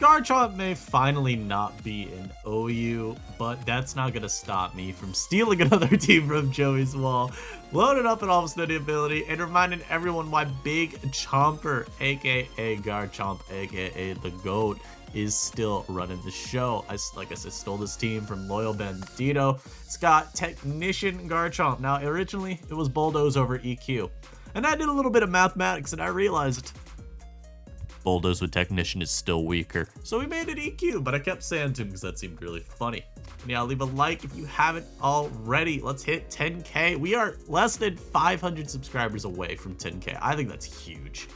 Garchomp may finally not be an OU, but that's not going to stop me from stealing another team from Joey's wall, loading up an almost any ability, and reminding everyone why Big Chomper, aka Garchomp, aka the GOAT, is still running the show. Like I said, stole this team from Loyal Bandito. It's got Technician Garchomp. Now, originally, it was Bulldoze over EQ. And I did a little bit of mathematics, and I realized Bulldoze with Technician is still weaker. So we made it EQ, but I kept saying to him because that seemed really funny. And yeah, leave a like if you haven't already. Let's hit 10K. We are less than 500 subscribers away from 10K. I think that's huge.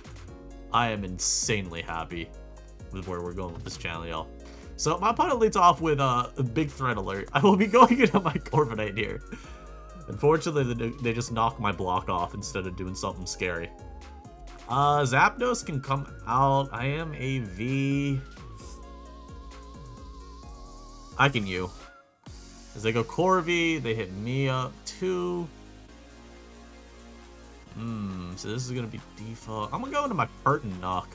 I am insanely happy with where we're going with this channel, y'all. So my opponent leads off with a big threat alert. I will be going into my Corviknight here. Unfortunately, they just knock my block off instead of doing something scary. Zapdos can come out. I am AV. I can U. As they go Corvi, they hit me up too. So this is gonna be default. I'm gonna go into my Pert and knock.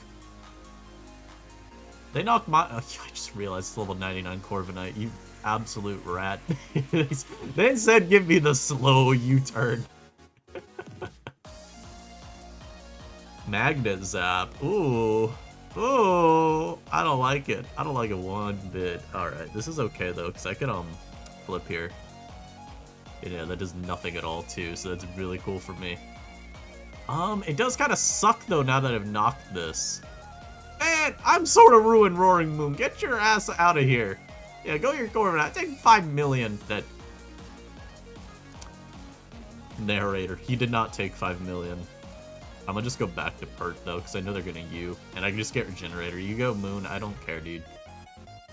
They knocked my. I just realized it's level 99 Corviknight. You absolute rat. They said give me the slow U-turn. Magnet Zap. Ooh. Ooh. I don't like it. I don't like it one bit. Alright, this is okay though, because I can flip here. Yeah, that does nothing at all too, so that's really cool for me. It does kind of suck though now that I've knocked this. Man, I'm sort of ruined Roaring Moon. Get your ass out of here. Yeah, go your Corviknight. Take 5 million. That narrator. He did not take 5 million. I'm gonna just go back to Pert though, because I know they're gonna U, and I can just get Regenerator. You go Moon, I don't care, dude.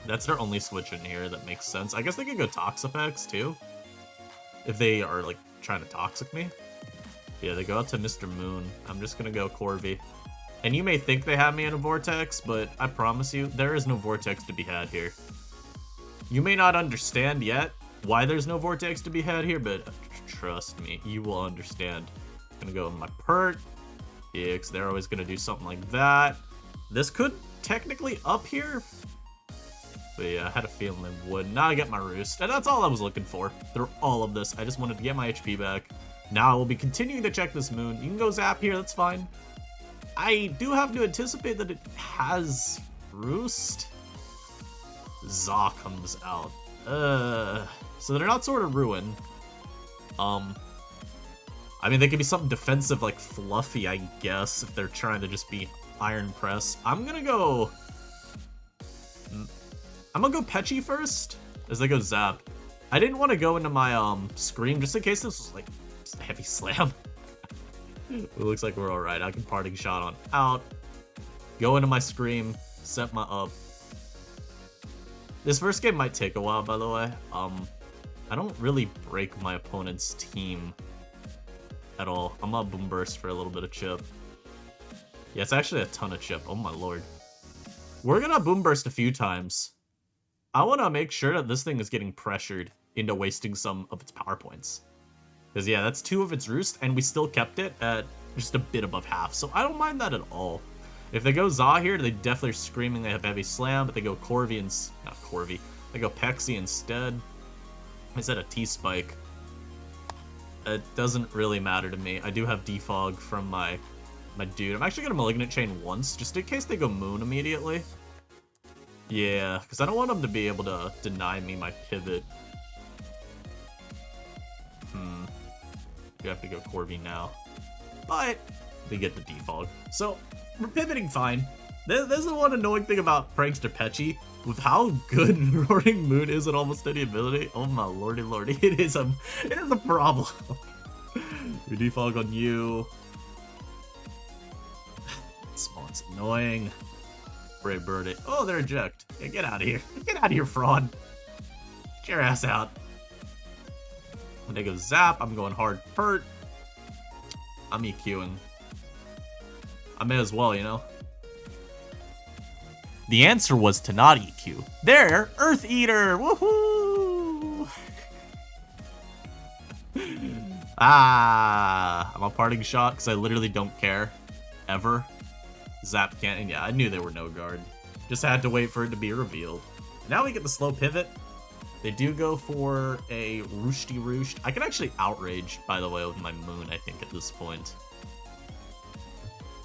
That's their only switch in here that makes sense. I guess they could go Toxapex too, if they are like trying to Toxic me. Yeah, they go out to Mr. Moon. I'm just gonna go Corvi. And you may think they have me in a Vortex, but I promise you, there is no Vortex to be had here. You may not understand yet why there's no Vortex to be had here, but trust me, you will understand. I'm gonna go with my Pert. Yeah, because they're always going to do something like that. This could technically up here. But yeah, I had a feeling they would. Now I get my Roost. And that's all I was looking for through all of this. I just wanted to get my HP back. Now I will be continuing to check this Moon. You can go Zap here, that's fine. I do have to anticipate that it has Roost. Zaw comes out. So they're not sort of ruined. I mean, they could be something defensive like Fluffy, I guess, if they're trying to just be Iron Press. I'm gonna go Pechi first, as they go Zap. I didn't want to go into my Scream, just in case this was like just a heavy slam. It looks like we're alright. I can Parting Shot on out. Go into my Scream, set my up. This first game might take a while, by the way. I don't really break my opponent's team at all. I'm gonna Boom Burst for a little bit of chip. Yeah, it's actually a ton of chip. Oh my lord. We're gonna Boom Burst a few times. I want to make sure that this thing is getting pressured into wasting some of its power points. Because yeah, that's 2 of its Roost, and we still kept it at just a bit above half. So I don't mind that at all. If they go Zaw here, they definitely are screaming they have Heavy Slam, but they go Corvi and... not Corvi. They go Pexi instead. I said a T-Spike. It doesn't really matter to me. I do have Defog from my dude. I'm actually going to Malignant Chain once, just in case they go Moon immediately. Yeah, because I don't want them to be able to deny me my pivot. You have to go Corvi now. But they get the Defog. So, we're pivoting fine. This is the one annoying thing about Prankster Pechi. With how good Roaring Moon is at almost any ability, oh my lordy lordy, it is a problem. We defog on you. Spawn's annoying. Brave Birdie. Oh, they're eject. Yeah, get out of here. Get out of here, fraud. Get your ass out. When they go Zap, I'm going hard Pert. I'm EQing. I may as well, you know. The answer was to not EQ. There, Earth Eater! Woohoo! I'm a Parting Shot because I literally don't care. Ever. Zap can't. Yeah, I knew they were no guard. Just had to wait for it to be revealed. Now we get the slow pivot. They do go for a Roosty Roost. I can actually Outrage, by the way, with my Moon, I think, at this point.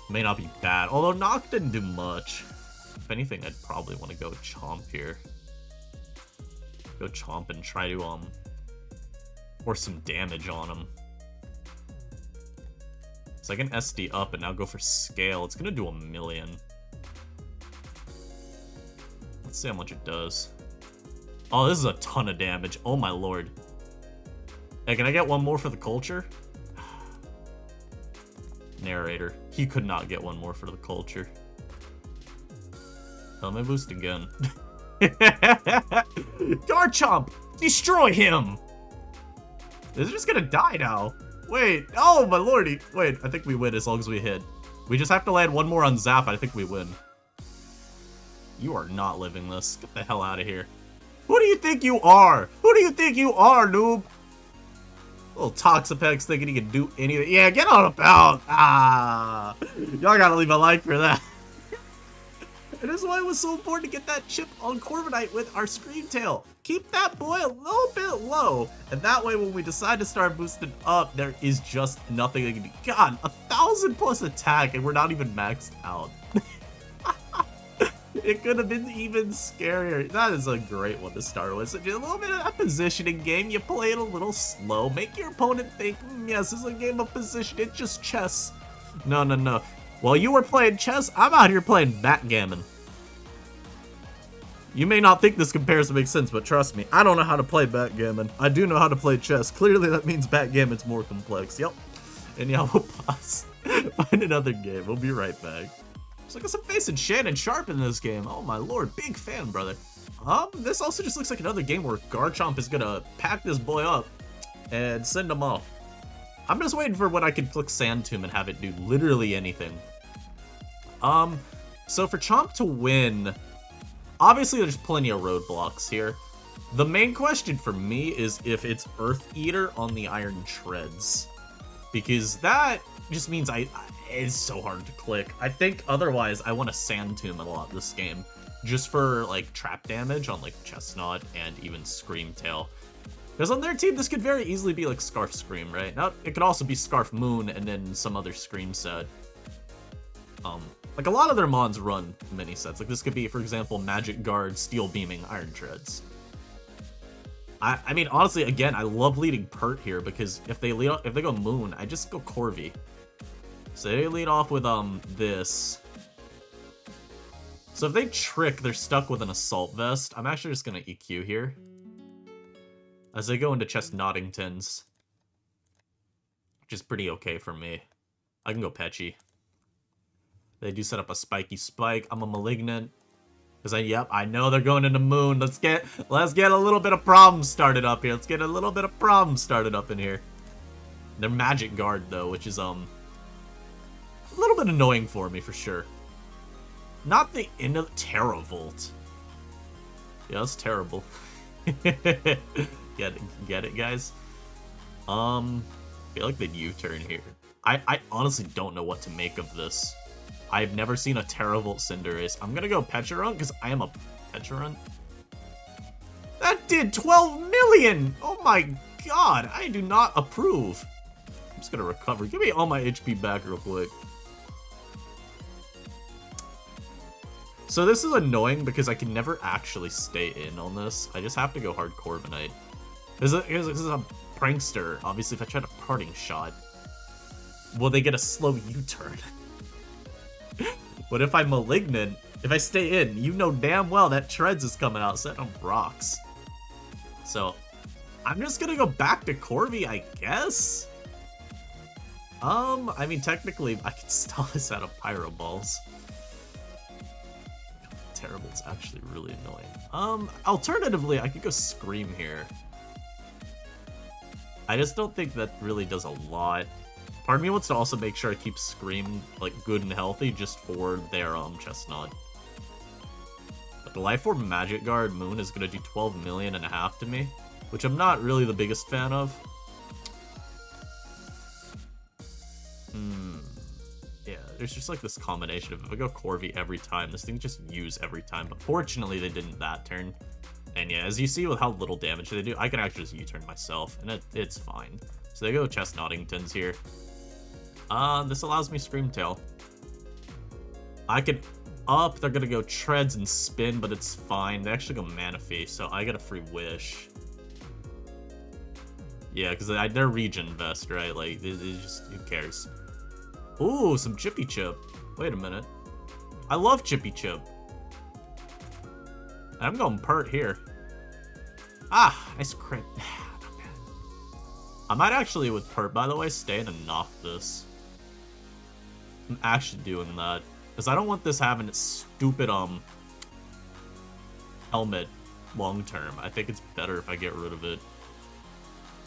May not be bad. Although Knock didn't do much. If anything, I'd probably want to go Chomp here. Go Chomp and try to, force some damage on him. So I can SD up and now go for Scale. It's gonna do 1,000,000. Let's see how much it does. Oh, this is a ton of damage. Oh my lord. Hey, can I get one more for the culture? Narrator. He could not get one more for the culture. Let me boost again. Garchomp! Destroy him! Is it just gonna die now? Wait. Oh my lordy. Wait, I think we win as long as we hit. We just have to land one more on Zap. I think we win. You are not living this. Get the hell out of here. Who do you think you are? Who do you think you are, noob? Little Toxapex thinking he can do anything. Yeah, get on about. Ah. Y'all gotta leave a like for that. And this is why it was so important to get that chip on Corviknight with our Screamtail. Keep that boy a little bit low. And that way, when we decide to start boosting up, there is just nothing that can do. God, 1,000+ attack, and we're not even maxed out. It could have been even scarier. That is a great one to start with. So just a little bit of that positioning game. You play it a little slow. Make your opponent think, yes, this is a game of position. It's just chess. No, no, no. While you were playing chess, I'm out here playing backgammon. You may not think this comparison makes sense, but trust me, I don't know how to play backgammon. I do know how to play chess. Clearly, that means backgammon's more complex. Yep. And yeah, we'll pause. Find another game. We'll be right back. Looks like I'm facing Shannon Sharp in this game. Oh my lord, big fan, brother. This also just looks like another game where Garchomp is gonna pack this boy up and send him off. I'm just waiting for when I can click Sand Tomb and have it do literally anything. So for Chomp to win, obviously there's plenty of roadblocks here. The main question for me is if it's Earth Eater on the Iron Treads, because that just means it's so hard to click. I think otherwise I want to Sand Tomb a lot this game, just for like trap damage on like Chestnut and even Screamtail. Because on their team, this could very easily be like Scarf Scream, right? Now it could also be Scarf Moon and then some other Scream set. Like a lot of their mons run mini sets. Like this could be, for example, Magic Guard, Steel Beaming, Iron Treads. I mean, honestly, again, I love leading Pert here because if they go Moon, I just go Corvi. So they lead off with this. So if they trick, they're stuck with an Assault Vest. I'm actually just gonna EQ here as they go into Chestnoddingtons, which is pretty okay for me. I can go Petchy. They do set up a Spiky Spike. I'm a Malignant. Because I know they're going into Moon. Let's get a little bit of problems started up here. Let's get a little bit of problems started up in here. They're Magic Guard though, which is a little bit annoying for me for sure. Not the end of Terravolt. Yeah, that's terrible. Get it, guys? I feel like the U-turn here. I honestly don't know what to make of this. I've never seen a Terravolt Cinderace. I'm gonna go Pecharunt because I am a Pecharunt. That did 12,000,000! Oh my god, I do not approve. I'm just gonna recover. Give me all my HP back real quick. So this is annoying because I can never actually stay in on this. I just have to go hard Corviknight. This is a prankster. Obviously, if I try to Parting Shot, will they get a slow U-turn? But if I'm Malignant, if I stay in, you know damn well that Treads is coming out set on rocks. So, I'm just gonna go back to Corvi, I guess? I mean, technically, I could stall this out of Pyro Balls. Terrible, it's actually really annoying. Alternatively, I could go Scream here. I just don't think that really does a lot. Part of me wants to also make sure I keep Scream, like, good and healthy just for their, Chestnut. But the Life Orb Magic Guard Moon is gonna do 12,000,000 to me, which I'm not really the biggest fan of. Yeah, there's just like this combination of if I go Corvi every time, this thing just use every time. But fortunately, they didn't that turn. And yeah, as you see with how little damage they do, I can actually just U-turn myself, and it's fine. So they go Chestnuttingtons here. This allows me Screamtail. I can up, they're gonna go Treads and Spin, but it's fine. They actually go Manaphy, so I get a free Wish. Yeah, because they're Regen Vest, right? Like, they just, who cares? Ooh, some Chippy Chip. Wait a minute. I love Chippy Chip. I'm going Pert here. Ah, nice crit. I might actually, with Pert, by the way, stay in and knock this. I'm actually doing that. Because I don't want this having its stupid, helmet long term. I think it's better if I get rid of it.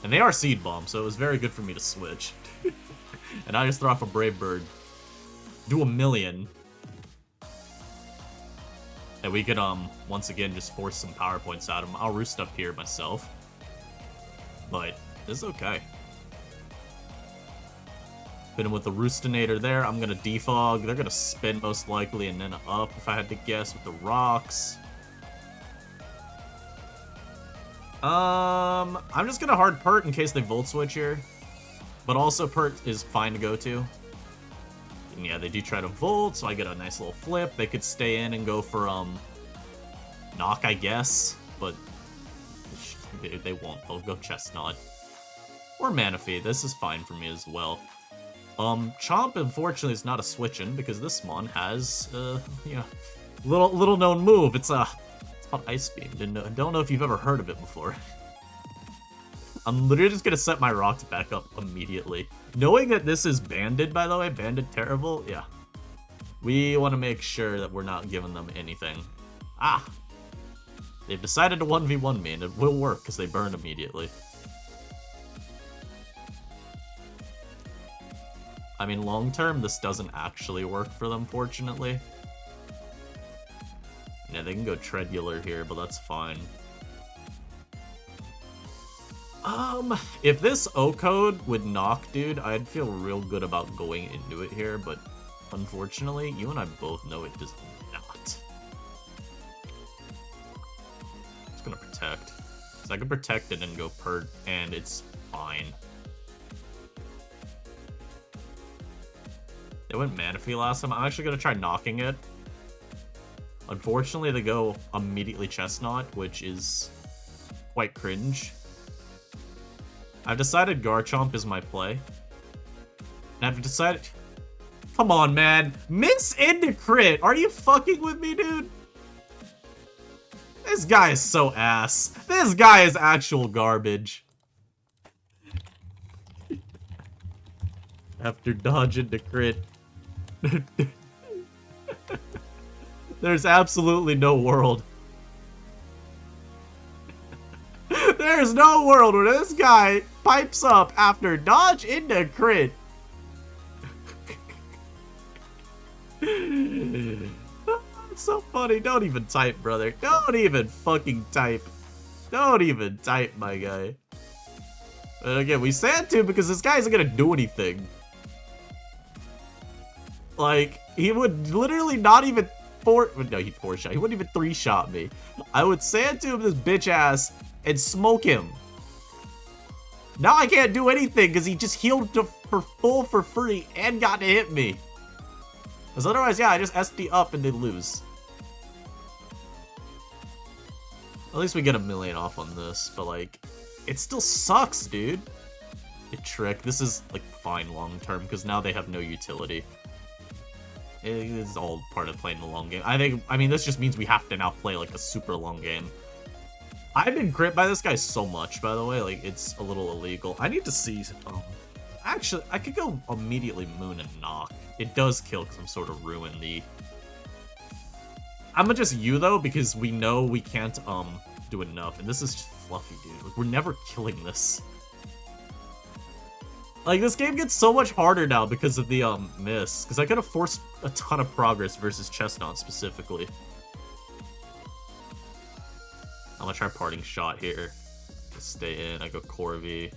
And they are Seed Bomb, so it was very good for me to switch. And I just throw off a Brave Bird. Do a million. And we could, once again, just force some power points out of him. I'll roost up here myself. But it's okay. Hit him with the Roostinator there. I'm gonna defog. They're gonna spin most likely and then up if I had to guess with the rocks. I'm just gonna hard Pert in case they Volt Switch here. But also Pert is fine to go to. And yeah, they do try to Volt, so I get a nice little flip. They could stay in and go for, Knock, I guess. But they won't. They'll go Chestnut. Or Manaphy. This is fine for me as well. Chomp, unfortunately, is not a switch-in because this one has, you know, little known move. It's called Ice Beam. Don't know if you've ever heard of it before. I'm literally just gonna set my rocks back up immediately. Knowing that this is banded, by the way, banded terrible, yeah. We want to make sure that we're not giving them anything. Ah! They've decided to 1v1 me, and it will work because they burn immediately. I mean, long term, this doesn't actually work for them, fortunately. Yeah, they can go Treadular here, but that's fine. If this O-Code would knock, dude, I'd feel real good about going into it here, but unfortunately, you and I both know it does not. I'm just gonna protect. So I can protect it and go Pert, and it's fine. They went Manaphy last time. I'm actually gonna try knocking it. Unfortunately, they go immediately Chestnut, which is quite cringe. I've decided Garchomp is my play. And I've decided... Come on, man. Miss into crit. Are you fucking with me, dude? This guy is so ass. This guy is actual garbage. After dodging the crit. There's absolutely no world. There's no world where this guy pipes up after dodge into crit. It's so funny. Don't even type, brother. Don't even fucking type. Don't even type, my guy. And again, we sand to because this guy isn't gonna do anything. Like, he would literally not even no, he'd 4-shot. He wouldn't even 3-shot me. I would sand to him this bitch ass and smoke him. Now I can't do anything because he just healed for free and got to hit me. Because otherwise, yeah, I just SD up and they lose. At least we get a million off on this, but like, it still sucks, dude. It trick. This is like fine long term because now they have no utility. It's all part of playing the long game. I mean, this just means we have to now play like a super long game. I've been crit by this guy so much, by the way, like it's a little illegal. I need to see, actually, I could go immediately Moon and Knock. It does kill because I'm sort of ruined the... I'm gonna just U though, because we know we can't, do enough, and this is just fluffy, dude. Like, we're never killing this. Like, this game gets so much harder now because of the, miss. Because I could have forced a ton of progress versus Chestnut specifically. I'm gonna try Parting Shot here. Just stay in. I go Corvi.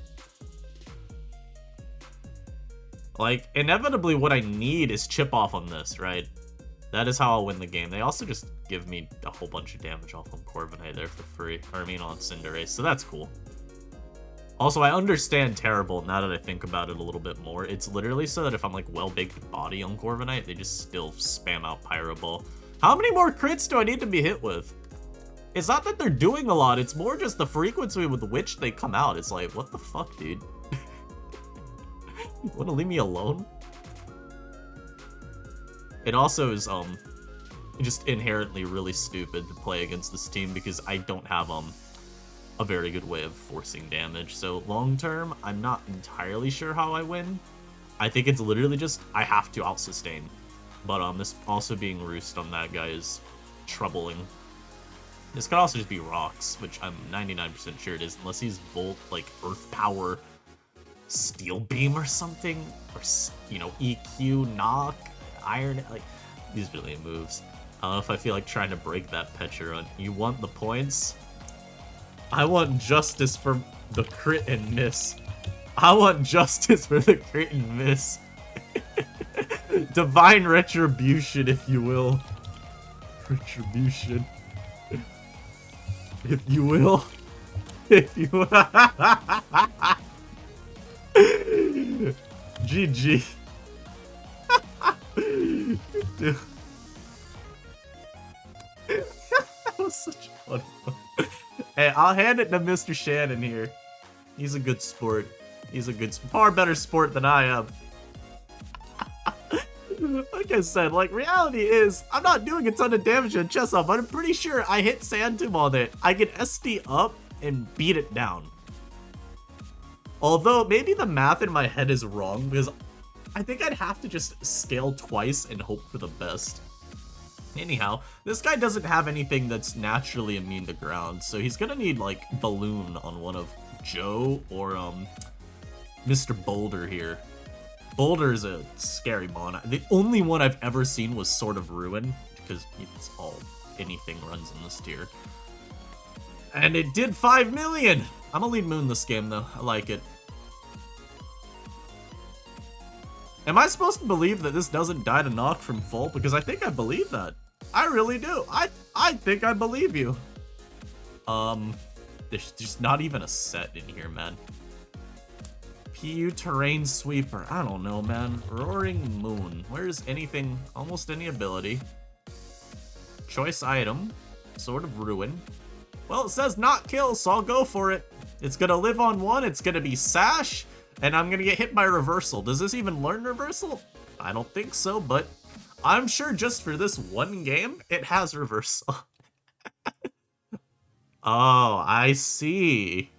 Like, inevitably what I need is chip off on this, right? That is how I'll win the game. They also just give me a whole bunch of damage off on Corviknight there for free. Or I mean on Cinderace, so that's cool. Also, I understand Terrible now that I think about it a little bit more. It's literally so that if I'm like well-baked body on Corviknight, they just still spam out Pyro Ball. How many more crits do I need to be hit with? It's not that they're doing a lot, it's more just the frequency with which they come out. It's like, what the fuck, dude? You wanna leave me alone? It also is, just inherently really stupid to play against this team because I don't have, a very good way of forcing damage. So long term, I'm not entirely sure how I win. I think it's literally just, I have to out-sustain. But, this also being Roost on that guy is troubling. This could also just be Rocks, which I'm 99% sure it is, unless he's Volt, like, Earth Power, Steel Beam or something, or, you know, EQ, Knock, Iron, like, these brilliant moves. I don't know if I feel like trying to break that Petra run. You want the points? I want justice for the crit and miss. I want justice for the crit and miss. Divine retribution, if you will. Retribution. If you will. If you will. GG. Dude. That was such a funny one. Hey, I'll hand it to Mr. Shannon here. He's a good sport. He's a good, far better sport than I am. Like I said, like, reality is, I'm not doing a ton of damage on chest up, but I'm pretty sure I hit Sand Tomb on it. I can SD up and beat it down. Although, maybe the math in my head is wrong, because I think I'd have to just scale twice and hope for the best. Anyhow, this guy doesn't have anything that's naturally immune to ground, so he's gonna need, like, Balloon on one of Joe or, Mr. Boulder here. Boulder's a scary mon. The only one I've ever seen was Sword of Ruin, because it's all anything runs in this tier. And it did 5 million! I'm gonna lead Moon this game, though. I like it. Am I supposed to believe that this doesn't die to knock from full? Because I think I believe that. I really do. I think I believe you. There's just not even a set in here, man. PU Terrain Sweeper. I don't know, man. Roaring Moon. Where's anything, almost any ability? Choice item. Sword of Ruin. Well, it says not kill, so I'll go for it. It's gonna live on one, it's gonna be Sash, and I'm gonna get hit by Reversal. Does this even learn Reversal? I don't think so, but I'm sure just for this one game, it has Reversal. Oh, I see.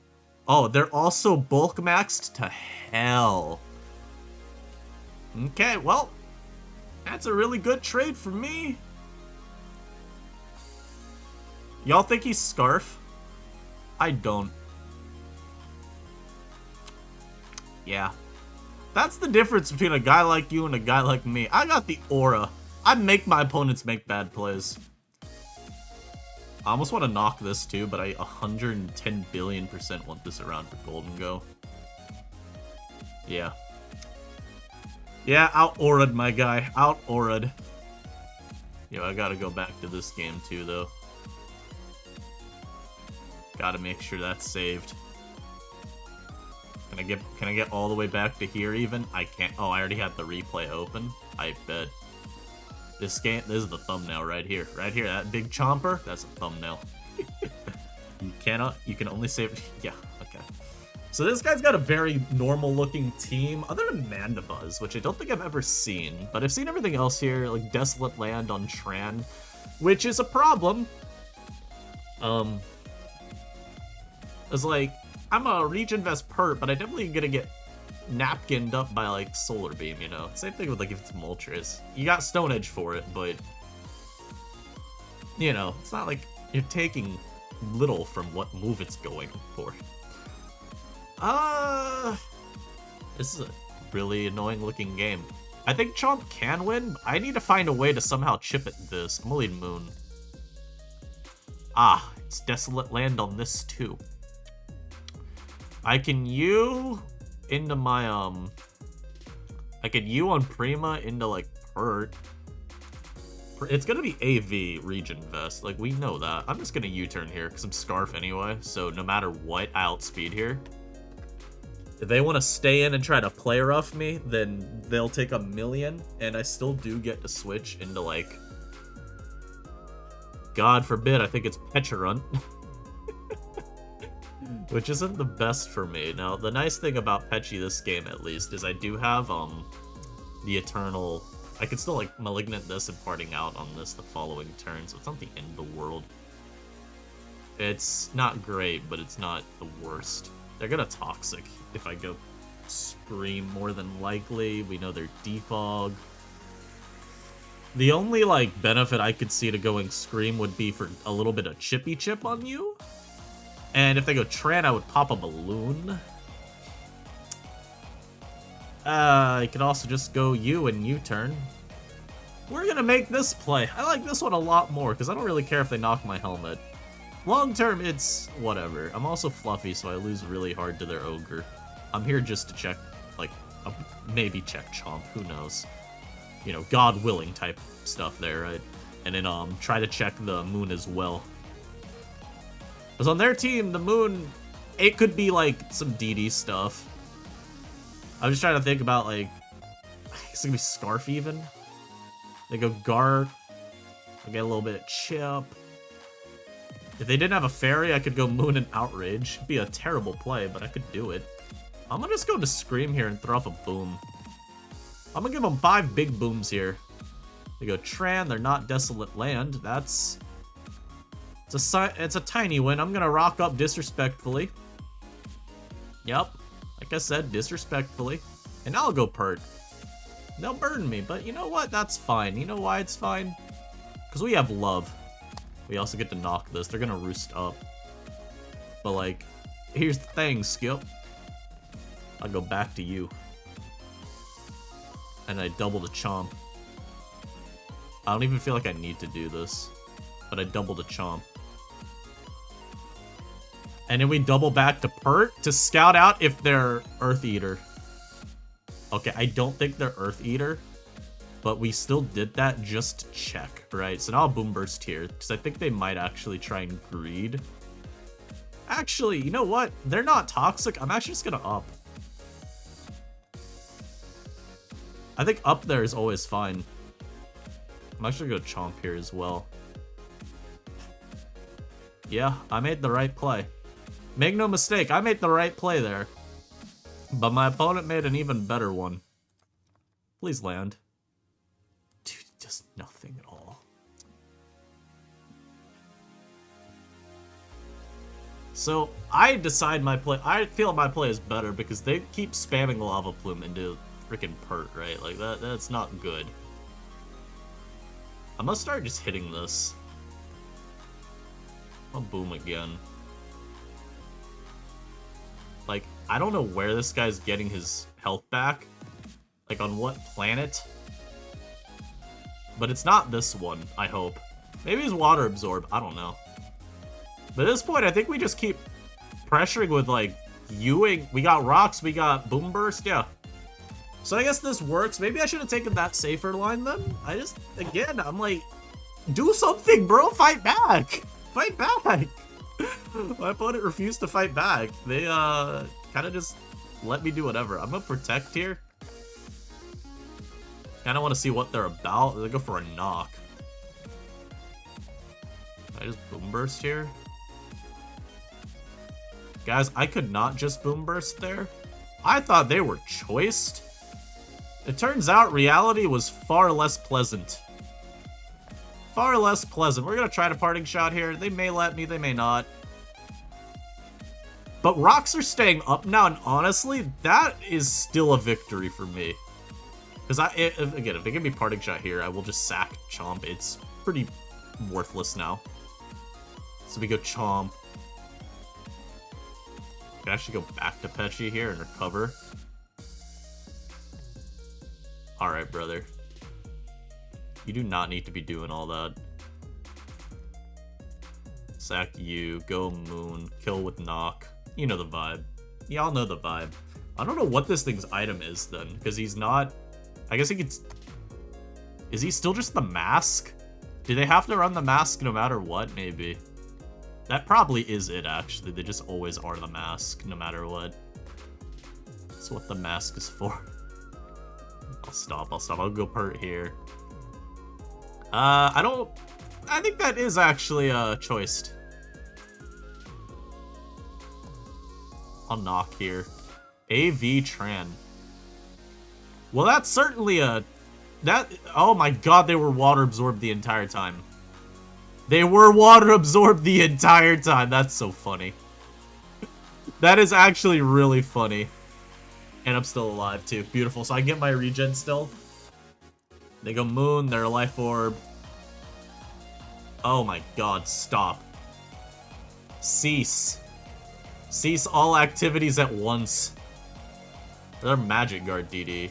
Oh, they're also bulk maxed to hell. Okay, well, that's a really good trade for me. Y'all think he's Scarf? I don't. Yeah. That's the difference between a guy like you and a guy like me. I got the aura. I make my opponents make bad plays. I almost want to knock this too, but I 110 billion% want this around for Golden Go. Yeah. Yeah, out-aura'd my guy. Out-aura'd. Yo, I gotta go back to this game too, though. Gotta make sure that's saved. Can I get all the way back to here even? I can't. Oh, I already had the replay open. I bet. This is the thumbnail right here. Right here, that big chomper, that's a thumbnail. You can only save, yeah, okay. So this guy's got a very normal looking team, other than Mandibuzz, which I don't think I've ever seen, but I've seen everything else here, like Desolate Land on Tran, which is a problem. It's like, I'm a Reginvest perp, but I definitely gonna get napkined up by, like, Solar Beam, you know? Same thing with, like, if it's Moltres. You got Stone Edge for it, but, you know, it's not like you're taking little from what move it's going for. This is a really annoying looking game. I think Chomp can win, but I need to find a way to somehow chip at this. I'm gonna lead Moon. Ah, it's Desolate Land on this, too. I can into my, I could U on Prima into, like, Pert. It's gonna be AV Region Vest. Like, we know that. I'm just gonna U-turn here, because I'm Scarf anyway. So, no matter what, I outspeed here. If they want to stay in and try to play rough me, then they'll take 1,000,000, and I still do get to switch into, like... God forbid, I think it's Pecharunt. Which isn't the best for me. Now, the nice thing about Pechi this game, at least, is I do have, the Eternal... I could still, like, Malignant this and Parting Out on this the following turn, so it's not the end of the world. It's not great, but it's not the worst. They're gonna Toxic if I go Scream more than likely. We know they're Defog. The only, like, benefit I could see to going Scream would be for a little bit of Chippy Chip on you. And if they go Tran, I would pop a Balloon. I could also just go U and U-turn. We're gonna make this play. I like this one a lot more, because I don't really care if they knock my helmet. Long term, it's whatever. I'm also fluffy, so I lose really hard to their Ogre. I'm here just to check, like, maybe check Chomp, who knows. You know, God willing type stuff there, right? And then, try to check the Moon as well. Because on their team, the Moon, it could be, like, some DD stuff. I'm just trying to think about, like, it's gonna be Scarf even. They go Gar. I get a little bit of Chip. If they didn't have a Fairy, I could go Moon and Outrage. It'd be a terrible play, but I could do it. I'm gonna just go to Scream here and throw off a Boom. I'm gonna give them 5 big booms here. They go Tran, they're not Desolate Land. That's... It's a tiny win. I'm gonna rock up disrespectfully. Yep. Like I said, disrespectfully. And I'll go Pert. They'll burn me, but you know what? That's fine. You know why it's fine? Because we have Love. We also get to knock this. They're gonna Roost up. But, like, here's the thing, Skip. I'll go back to you. And I double the Chomp. I don't even feel like I need to do this. But I double the Chomp. And then we double back to Pert to scout out if they're Earth Eater. Okay, I don't think they're Earth Eater. But we still did that just to check, right? So now I'll Boom Burst here, because I think they might actually try and Greed. Actually, you know what? They're not Toxic. I'm actually just gonna up. I think up there is always fine. I'm actually gonna go Chomp here as well. Yeah, I made the right play. Make no mistake, I made the right play there. But my opponent made an even better one. Please land. Dude, just nothing at all. So, I decide my play. I feel my play is better because they keep spamming Lava Plume into freaking Pert, right? Like, that's not good. I'm gonna start just hitting this. I'll Boom again. Like, I don't know where this guy's getting his health back. Like, on what planet. But it's not this one, I hope. Maybe it's Water Absorb, I don't know. But at this point, I think we just keep pressuring with, like, Ewing. We got Rocks, we got Boom Burst, yeah. So I guess this works. Maybe I should have taken that safer line then. I just, again, I'm like, do something, bro, fight back. Fight back. My opponent refused to fight back. They, kind of just let me do whatever. I'm gonna Protect here. Kind of want to see what they're about. They go for a Knock. I just Boom Burst here. Guys, I could not just Boom Burst there. I thought they were choiced. It turns out reality was far less pleasant. Far less pleasant. We're gonna try to Parting Shot here. They may let me, they may not. But Rocks are staying up now, and honestly, that is still a victory for me. Because again, if they give me Parting Shot here, I will just sack Chomp. It's pretty worthless now. So we go Chomp. I can actually go back to Pechi here and recover. Alright, brother. You do not need to be doing all that. Sack you, go Moon, kill with Knock. You know the vibe. Y'all know the vibe. I don't know what this thing's item is then, because he's not I guess he could... Is he still just the mask? Do they have to run the mask no matter what? Maybe. That probably is it, actually. They just always are the mask, no matter what. That's what the mask is for. I'll stop. I'll go pert here. I think that is actually choiced. I'll knock here. AV Tran. Well, that's certainly oh my god, they were water absorbed the entire time. They were water absorbed the entire time. That's so funny. That is actually really funny. And I'm still alive too. Beautiful. So I get my regen still. They go Moon, their Life Orb. Oh my god, stop. Cease. Cease all activities at once. They're Magic Guard DD.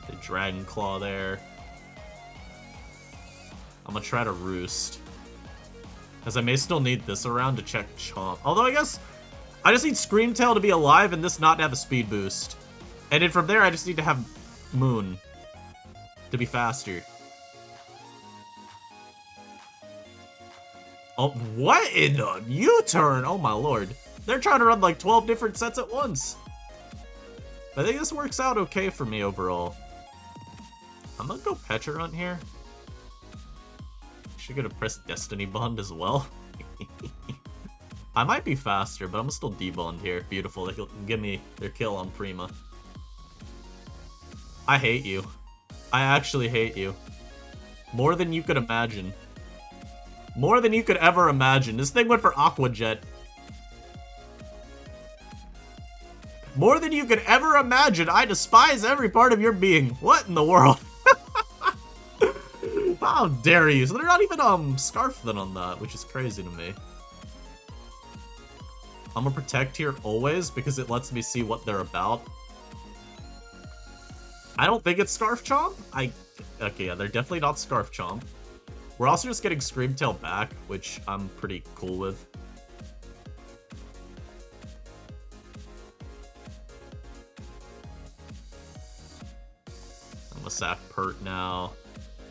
The Dragon Claw there. I'm gonna try to Roost. Because I may still need this around to check Chomp. Although I guess I just need Screamtail to be alive and this not to have a speed boost. And then from there I just need to have Moon to be faster. Oh, what in the U-turn? Oh my lord. They're trying to run like 12 different sets at once. I think this works out okay for me overall. I'm gonna go Pecharunt here. Should gonna press Destiny Bond as well. I might be faster, but I'm still debond here. Beautiful. They can give me their kill on Prima. I hate you. I actually hate you. More than you could imagine. More than you could ever imagine. This thing went for Aqua Jet. More than you could ever imagine. I despise every part of your being. What in the world? How dare you? So they're not even Scarf then on that, which is crazy to me. I'm gonna Protect here always because it lets me see what they're about. I don't think it's Scarf Chomp. Okay, yeah, they're definitely not Scarf Chomp. We're also just getting Screamtail back, which I'm pretty cool with. I'm gonna sack Pert now.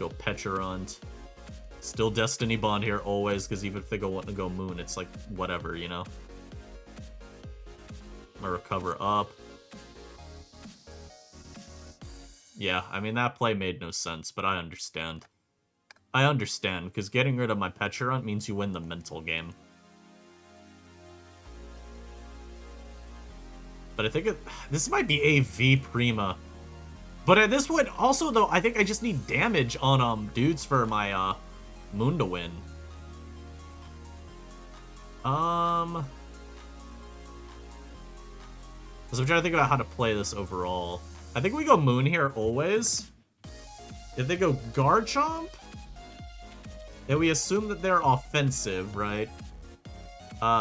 Go Pecharunt. Still Destiny Bond here always, because even if they want to go Moon, it's like whatever, you know? I'm gonna recover up. Yeah, I mean, that play made no sense, but I understand. I understand, because getting rid of my Pecharunt means you win the mental game. But I think this might be AV Prima. But at this point, also, though, I think I just need damage on dudes for my Moon to win. Because I'm trying to think about how to play this overall. I think we go Moon here always. If they go Garchomp, then we assume that they're offensive, right?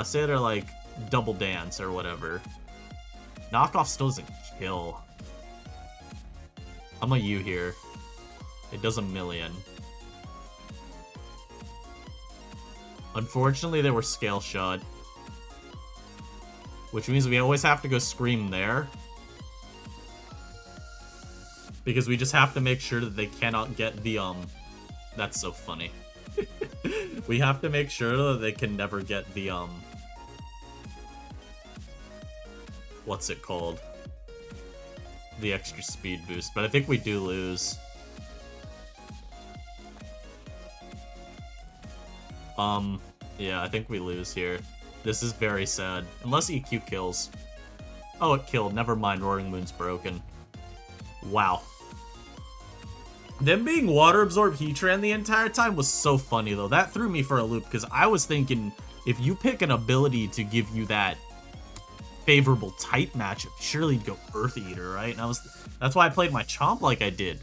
Say they're like Double Dance or whatever. Knockoff still doesn't kill. I'm a U here. It does 1,000,000. Unfortunately, they were Scale Shot. Which means we always have to go Scream there. Because we just have to make sure that they cannot get the, That's so funny. We have to make sure that they can never get the, What's it called? The extra speed boost, but I think we do lose. Yeah, I think we lose here. This is very sad. Unless EQ kills. Oh, it killed. Never mind, Roaring Moon's broken. Wow. Them being water absorbed Heatran the entire time was so funny, though. That threw me for a loop, because I was thinking, if you pick an ability to give you that favorable type matchup, surely you'd go Earth Eater, right? And that's why I played my Chomp like I did.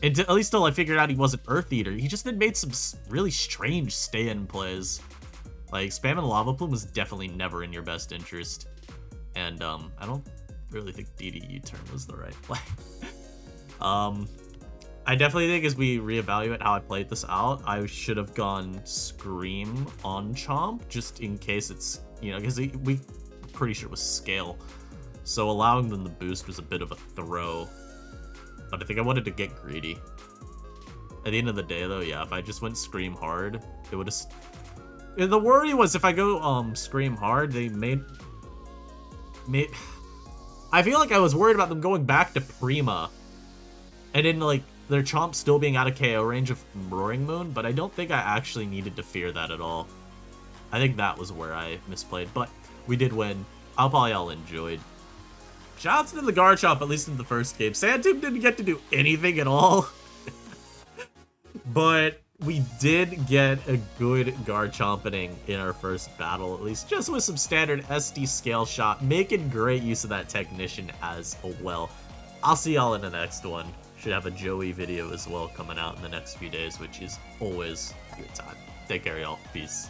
And at least till I figured out he wasn't Earth Eater. He just had made some really strange stay-in plays. Like, spamming Lava Plume was definitely never in your best interest. And, I don't really think DD U-turn was the right play. I definitely think as we reevaluate how I played this out, I should have gone Scream on Chomp, just in case it's, you know, because we pretty sure it was Scale. So allowing them the boost was a bit of a throw. But I think I wanted to get greedy. At the end of the day, though, yeah, if I just went Scream hard, it would have... The worry was if I go Scream hard, they made... I feel like I was worried about them going back to Prima. And then, like, their Chomp still being out of KO range of Roaring Moon, but I don't think I actually needed to fear that at all. I think that was where I misplayed, but we did win. I hope y'all enjoyed. Shoutouts to the Garchomp, at least in the first game. Sandtomb didn't get to do anything at all. But we did get a good Garchompening in our first battle, at least just with some standard SD scale shot, making great use of that Technician as well. I'll see y'all in the next one. Should have a Joey video as well coming out in the next few days, which is always a good time. Take care, y'all. Peace.